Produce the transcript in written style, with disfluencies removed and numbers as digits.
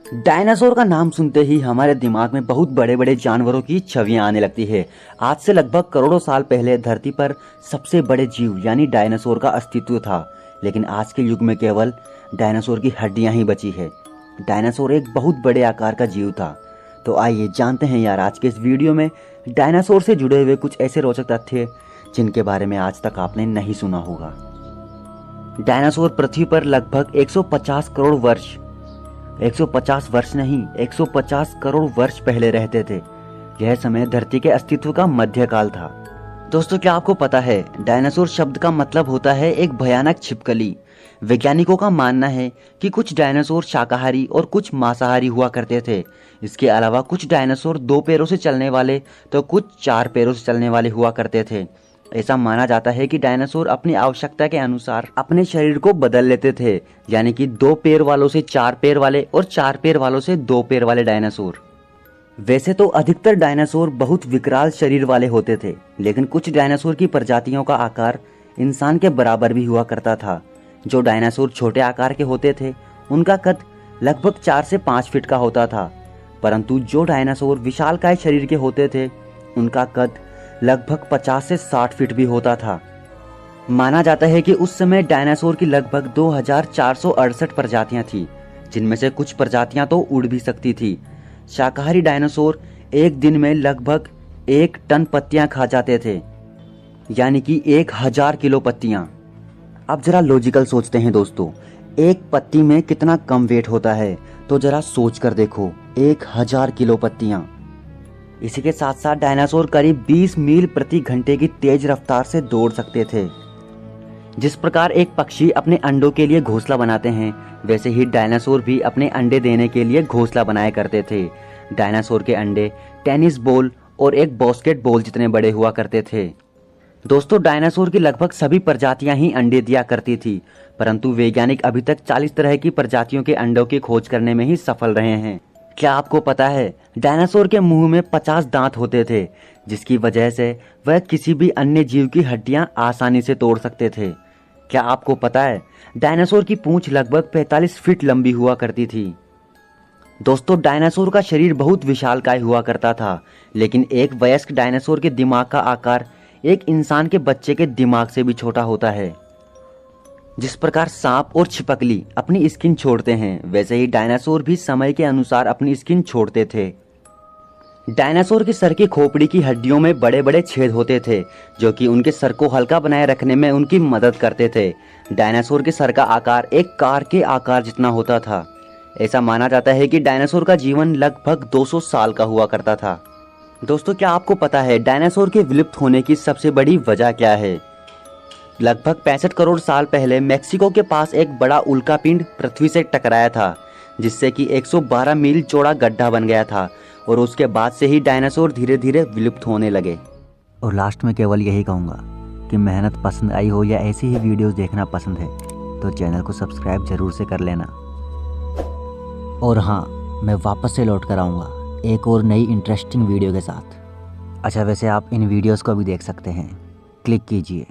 Dinosaur का नाम सुनते ही हमारे दिमाग में बहुत बड़े बड़े जानवरों की छवियां आने लगती है। आज से लगभग करोड़ों साल पहले धरती पर सबसे बड़े जीव यानी डायनासोर का अस्तित्व था, लेकिन आज के युग में केवल डायनासोर की हड्डियां ही बची है। डायनासोर एक बहुत बड़े आकार का जीव था। तो आइए जानते हैं यार आज के इस वीडियो में डायनासोर से जुड़े हुए कुछ ऐसे रोचक तथ्य जिनके बारे में आज तक आपने नहीं सुना होगा। डायनासोर पृथ्वी पर लगभग 150 करोड़ वर्ष 150 वर्ष नहीं 150 करोड़ वर्ष पहले रहते थे। यह समय धरती के अस्तित्व का मध्यकाल था। दोस्तों, क्या आपको पता है डायनासोर शब्द का मतलब होता है एक भयानक छिपकली। वैज्ञानिकों का मानना है कि कुछ डायनासोर शाकाहारी और कुछ मांसाहारी हुआ करते थे। इसके अलावा कुछ डायनासोर 2 पैरों से चलने वाले तो कुछ 4 पैरों से चलने वाले हुआ करते थे। ऐसा माना जाता है कि डायनासोर अपनी आवश्यकता के अनुसार अपने शरीर को बदल लेते थे, यानी कि 2 पैर वालों से 4 पैर वाले और 4 पैर वालों से 2 पैर वाले डायनासोर। वैसे तो अधिकतर डायनासोर बहुत विकराल शरीर वाले होते थे, लेकिन कुछ डायनासोर की प्रजातियों का आकार इंसान के बराबर भी हुआ करता था। जो डायनासोर छोटे आकार के होते थे उनका कद लगभग 4 से 5 फीट का होता था, परंतु जो डायनासोर विशालकाय शरीर के होते थे उनका कद लगभग 50 से 60 फीट भी होता था। माना जाता है कि उस समय डायनासोर की लगभग 2468 प्रजातियां थी, जिनमें से कुछ प्रजातियां तो उड़ भी सकती थी। शाकाहारी डायनासोर एक दिन में लगभग 1 टन पत्तियां खा जाते थे, यानी कि 1000 किलो पत्तियां। अब जरा लॉजिकल सोचते हैं दोस्तों, एक पत्ती में कितना कम वेट होता है, तो जरा सोच कर देखो 1000 किलो पत्तियां। इसी के साथ साथ डायनासोर करीब 20 मील प्रति घंटे की तेज रफ्तार से दौड़ सकते थे। जिस प्रकार एक पक्षी अपने अंडों के लिए घोंसला बनाते हैं, वैसे ही डायनासोर भी अपने अंडे देने के लिए घोंसला बनाया करते थे। डायनासोर के अंडे टेनिस बॉल और एक बास्केट बॉल जितने बड़े हुआ करते थे। दोस्तों, डायनासोर की लगभग सभी प्रजातियां ही अंडे दिया करती थी, परंतु वैज्ञानिक अभी तक 40 तरह की प्रजातियों के अंडों की खोज करने में ही सफल रहे हैं। क्या आपको पता है डायनासोर के मुंह में 50 दांत होते थे, जिसकी वजह से वह किसी भी अन्य जीव की हड्डियां आसानी से तोड़ सकते थे। क्या आपको पता है डायनासोर की पूंछ लगभग 45 फीट लंबी हुआ करती थी। दोस्तों, डायनासोर का शरीर बहुत विशालकाय हुआ करता था, लेकिन एक वयस्क डायनासोर के दिमाग का आकार एक इंसान के बच्चे के दिमाग से भी छोटा होता है। जिस प्रकार सांप और छिपकली अपनी स्किन छोड़ते हैं, वैसे ही डायनासोर भी समय के अनुसार अपनी स्किन छोड़ते थे। डायनासोर के सर की खोपड़ी की हड्डियों में बड़े बड़े छेद होते थे, जो कि उनके सर को हल्का बनाए रखने में उनकी मदद करते थे। डायनासोर के सर का आकार एक कार के आकार जितना होता था। ऐसा माना जाता है कि डायनासोर का जीवन लगभग 200 साल का हुआ करता था। दोस्तों, क्या आपको पता है डायनासोर के विलुप्त होने की सबसे बड़ी वजह क्या है? लगभग 65 करोड़ साल पहले मेक्सिको के पास एक बड़ा उल्कापिंड पृथ्वी से टकराया था, जिससे कि 112 मील चौड़ा गड्ढा बन गया था, और उसके बाद से ही डायनासोर धीरे धीरे विलुप्त होने लगे। और लास्ट में केवल यही कहूँगा कि मेहनत पसंद आई हो या ऐसी ही वीडियोस देखना पसंद है तो चैनल को सब्सक्राइब जरूर से कर लेना। और हाँ, मैं वापस से लौट कर आऊँगा एक और नई इंटरेस्टिंग वीडियो के साथ। अच्छा, वैसे आप इन वीडियोस को भी देख सकते हैं, क्लिक कीजिए।